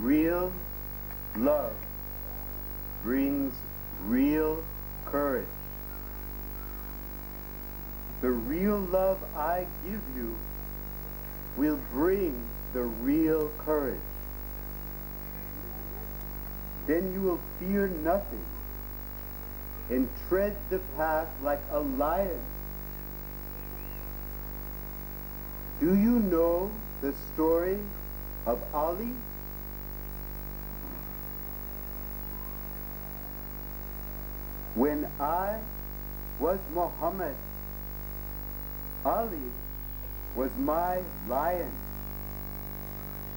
Real love brings real courage. The real love I give you will bring the real courage. Then you will fear nothing and tread the path like a lion. Do you know the story of Ali? When I was Muhammad, Ali was my lion,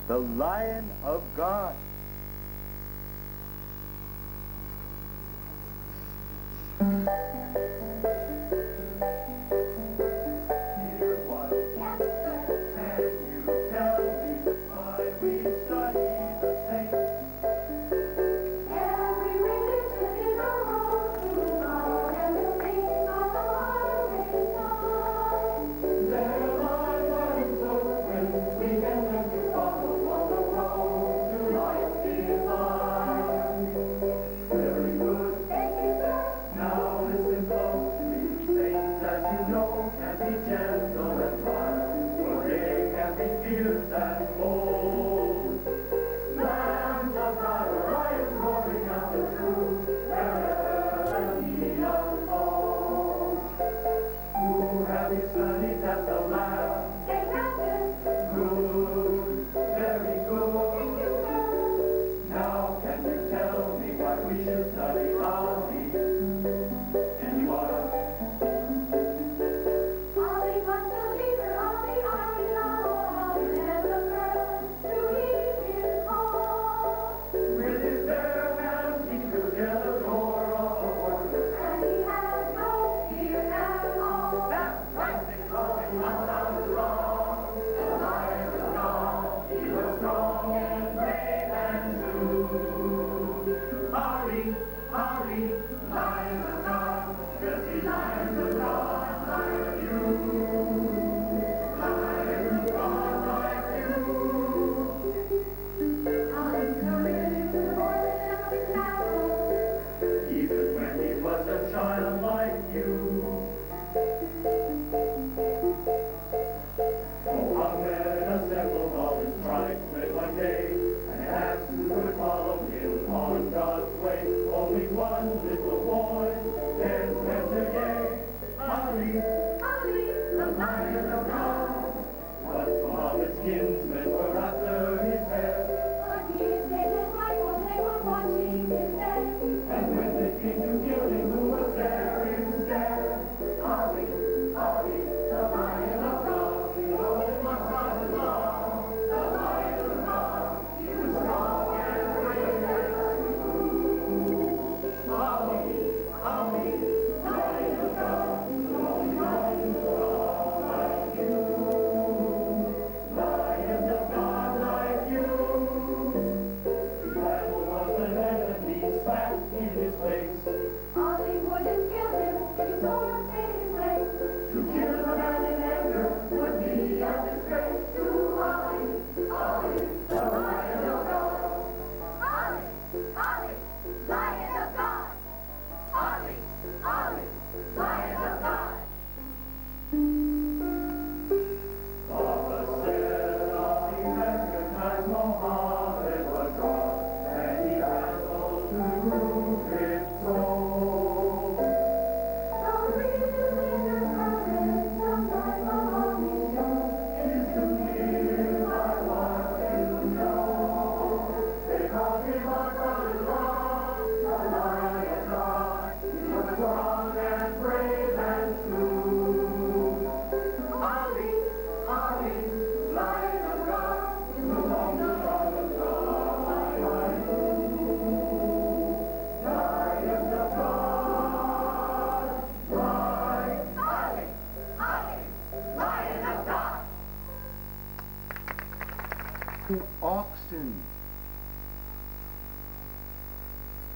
the lion of God.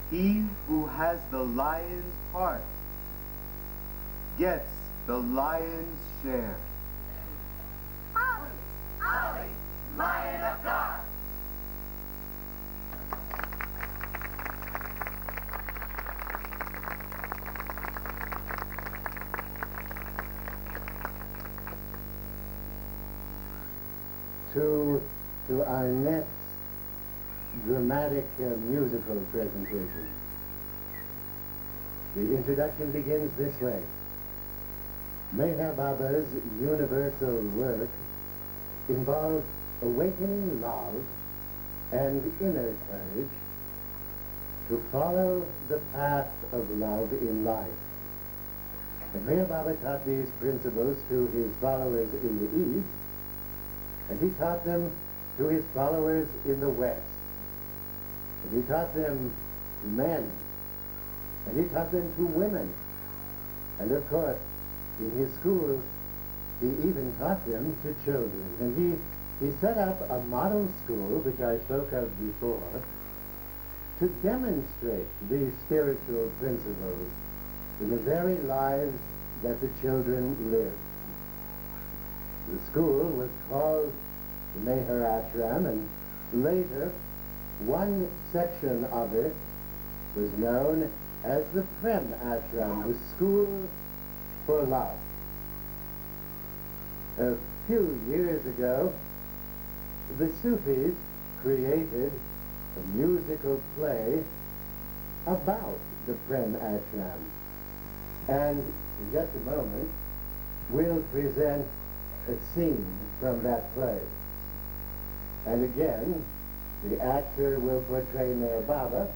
He who has the lion's heart gets the lion's share. Ali, Ali, Lion of God. to our next dramatic musical presentation. The introduction begins this way. MEHERBABA's universal work involves awakening love and inner courage to follow the path of love in life. And MEHERBABA taught these principles to his followers in the East, and he taught them to his followers in the West. And he taught them to men, and he taught them to women. And of course, in his schools, he even taught them to children. And he set up a model school, which I spoke of before, to demonstrate these spiritual principles in the very lives that the children lived. The school was called the Meher Ashram, and later one section of it was known as the Prem Ashram, the School for Love. A few years ago, the Sufis created a musical play about the Prem Ashram. And in just a moment, we'll present a scene from that play. And again, the actor will portray MEHERBABA,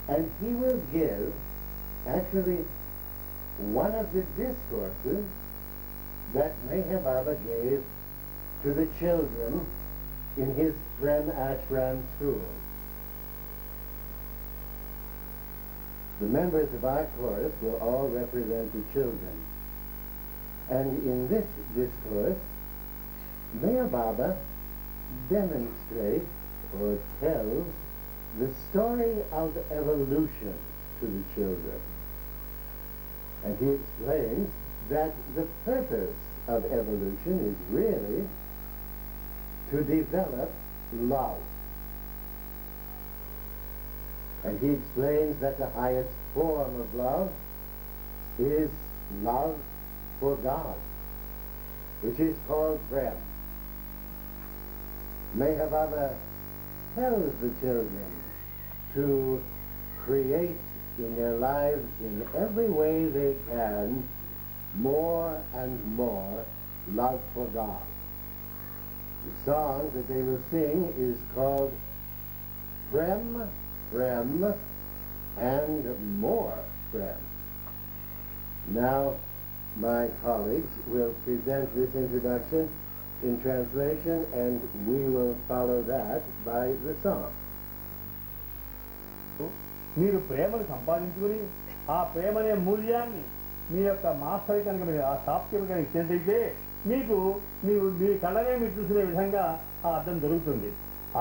and he will give actually one of the discourses that MEHERBABA gave to the children in his Prem Ashram school. The members of our chorus will all represent the children. And in this discourse, MEHERBABA demonstrates or tells the story of evolution to the children. And he explains that the purpose of evolution is really to develop love. And he explains that the highest form of love is love for God, which is called Prem. MEHERBABA tells the children to create in their lives in every way they can more and more love for God. The song that they will sing is called Prem, Prem, and More Prem. Now, my colleagues will present this introduction in translation, and we will follow that by the song. మీరు ప్రేమను సంపాదించుకుని ఆ ప్రేమనే మూల్యాన్ని మీ యొక్క master కనుక మీరు ఆ సాప్యం కనుక ఇచ్చినట్టయితే మీకు మీ కళ్ళనే మీరు చూసుకునే విధంగా ఆ అర్థం జరుగుతుంది.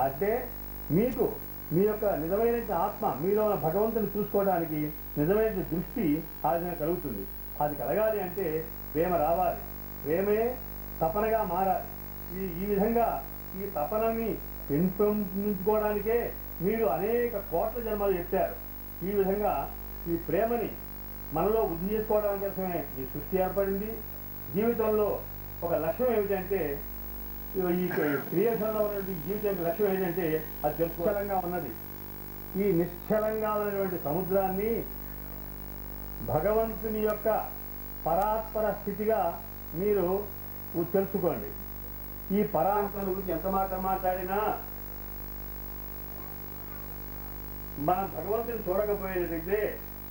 అంటే మీకు మీ యొక్క నిజమైన ఆత్మ మీలో ఉన్న భగవంతుని చూసుకోవడానికి నిజమైన దృష్టి ఆ విధంగా కలుగుతుంది. అది కలగాలి అంటే ప్రేమ రావాలి, ప్రేమే తపనగా మారాలి. ఈ విధంగా ఈ తపనని పెంపొందించుకోవడానికే మీరు అనేక కోట్ల జన్మలు ఎత్తారు. ఈ విధంగా ఈ ప్రేమని మనలో వృద్ధి చేసుకోవడం కోసమే ఈ సృష్టి ఏర్పడింది. జీవితంలో ఒక లక్ష్యం ఏమిటంటే ఈ క్రియేషన్లో ఉన్నటువంటి జీవితం లక్ష్యం ఏంటంటే అది నిశ్చలంగా ఉన్నది. ఈ నిశ్చలంగా ఉన్నటువంటి సముద్రాన్ని భగవంతుని యొక్క పరాత్పర స్థితిగా మీరు తెలుసుకోండి. ఈ పరాత్పర గురించి ఎంత మాట మాట్లాడినా మనం భగవంతుని చూడకపోయేటైతే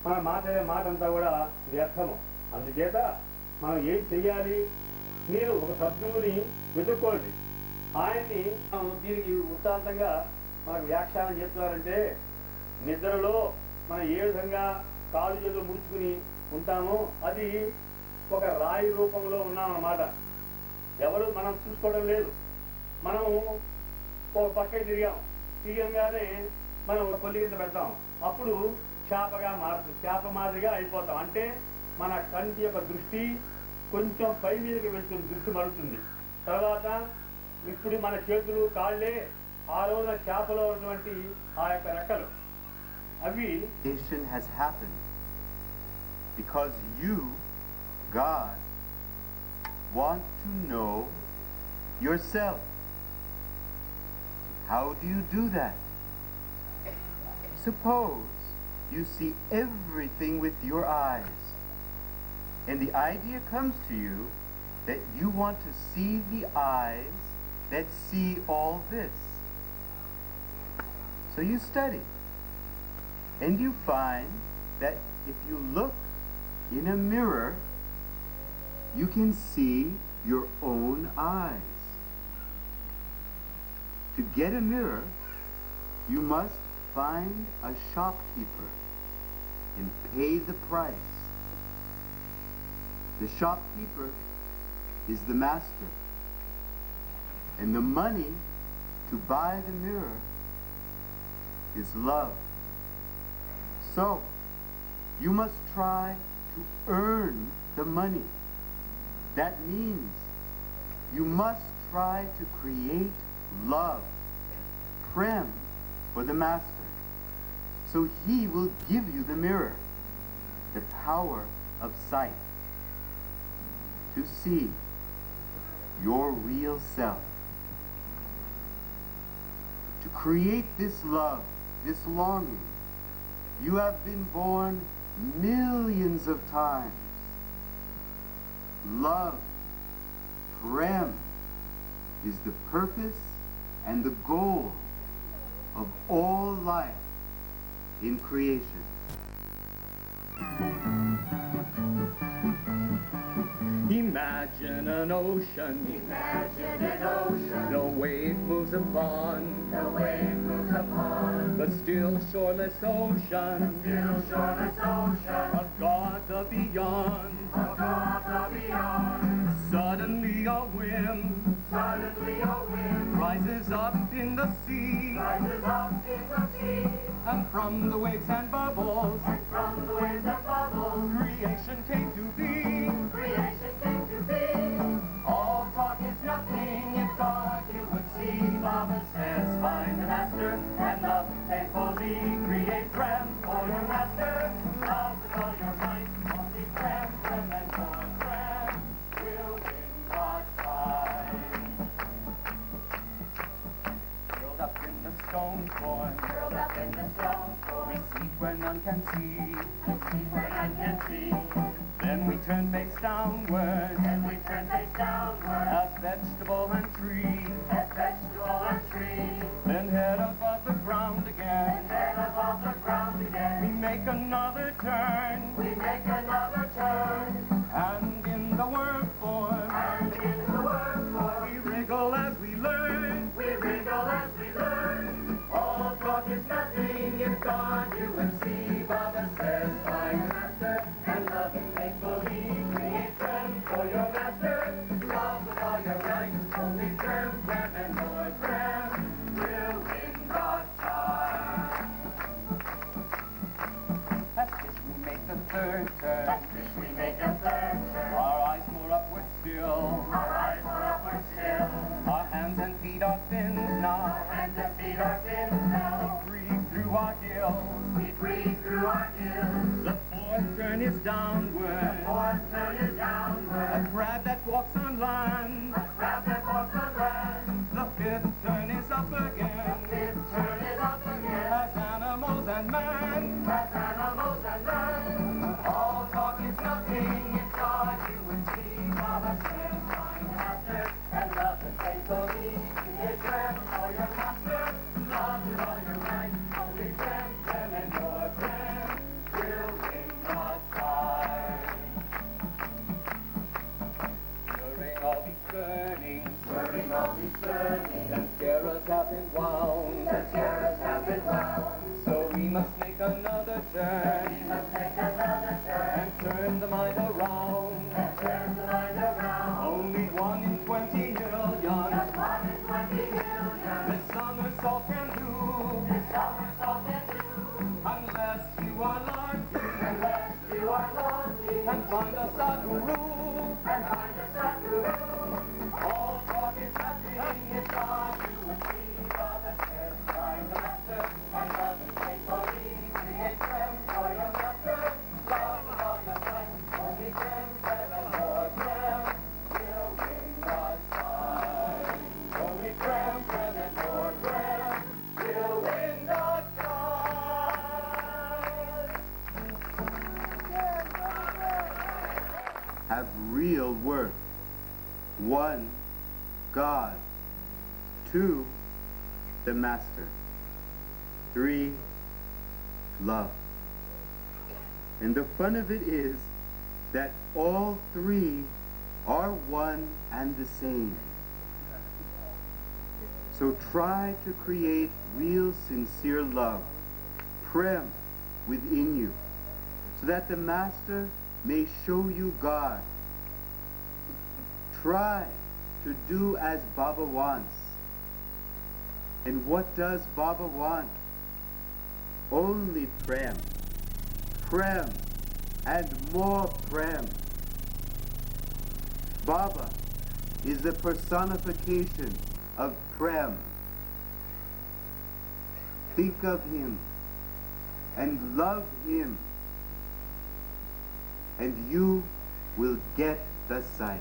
మనం మాట్లాడే మాట అంతా కూడా వ్యర్థము. అందుచేత మనం ఏం చెయ్యాలి? మీరు ఒక సద్గురువుని వెతుక్కోండి. ఆయన్ని దీనికి వృత్తాంతంగా మనకు వ్యాఖ్యానం చేస్తున్నారంటే నిద్రలో మనం ఏ విధంగా కాళ్ళు చేతులు ముడుచుకుని ఉంటామో అది ఒక రాయి రూపంలో ఉన్నామన్నమాట. ఎవరు మనం చూసుకోవడం లేదు. మనం ఒక పక్కకి తిరిగాగానే మనం ఒక కొల్లి కింద పెడతాం. అప్పుడు చేపగా మారుతుంది, చేప మాదిరిగా అయిపోతాం. అంటే మన కంటి యొక్క దృష్టి కొంచెం పై మీదకి వెళ్తుంది, దృష్టి మరుతుంది. తర్వాత ఇప్పుడు మన చేతులు కాళ్ళే ఆ రోజున చేపలో ఉన్నటువంటి ఆ యొక్క రెక్కలు అవి. Has happened because you, God, want to know yourself. How do you do that? Suppose you see everything with your eyes, and the idea comes to you that you want to see the eyes that see all this. So you study, and you find that if you look in a mirror, you can see your own eyes. To get a mirror, you must find a shopkeeper and pay the price. The shopkeeper is the master, and the money to buy the mirror is love. So, you must try to earn the money. That means you must try to create love, prem, for the master, so he will give you the mirror, the power of sight, to see your real self. To create this love, this longing, you have been born millions of times. Love, prem, is the purpose and the goal of all life in creation. Imagine an ocean. Imagine an ocean. No wave moves upon. No wave moves upon. The still shoreless ocean. Still shoreless ocean. A God the beyond. A God the beyond. Suddenly a whim. Suddenly a wind Rises up in the sea. rises up in the sea. And from the waves and bubbles. And from the waves and bubbles. Creation came to be. Creation came to be. All talk is nothing if God you would see. Baba says, find the master and love him faithfully. Create prem for your master. Love with all your might. Only prem, prem, and more prem will win God's fight. Curled up in the stone corn. Curled up in the stone We core. sleep where none can see. And see where none can see. Then we turn face downward. Then we turn face downward. As vegetable and tree. As vegetable and tree. Then head above the ground again. And head above the ground We again. make another turn. We make another turn. And in the worm form. And in the word form. We wriggle as we learn. We wriggle as we learn. All talk is nothing if God you would see. Baba says, find the master and love him faithfully. Create prem for your master. Love with all your might. Only prem, prem, and more prem will win God's heart. As fish we make the third turn. As fish we make a third turn. Our eyes more upward still. Our eyes are upward still. Our hands and feet are fins now. Our hands and feet are fins now. Breathe through our gills. We breathe through our gills. The fourth turn is downward. Fourth turn is A downward. crab that walks on land. A crab that walks on land. The fifth turn is up again. Fifth turn is up again. As animals and man. As animals and men. All talk is nothing if God you would see. Baba says, find the master and love him faithfully. Create prem for your master. Love with all your might. Only prem, prem, and more prem will win God's heart. During all these burnings. During all these burnings, And scarabs have been wound. the scarabs have been wound. So we must make another turn. We must make another turn. And turn the mind around. And turn the mind around. Only 1 in 20 million. Just 1 in 20 million. This somersault can do. This somersault can do. Unless you are lucky. Unless you are lucky. And find a sadhguru. And find a sadhguru. All talk is nothing if God you would see. Baba says, find the master and love him faithfully. Create prem for your master. Love with all your might. Only prem, prem, and more prem will win God's fight. Only prem, prem, and more prem real worth. 1, God. 2, the Master. 3, love. And the fun of it is that all three are one and the same. So try to create real sincere love, prem, within you, so that the Master may show you God. Try to do as Baba wants. And what does Baba want? Only prem. Prem and more prem. Baba is the personification of prem. Think of him and love him, and you will get the sight.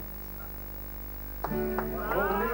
Holy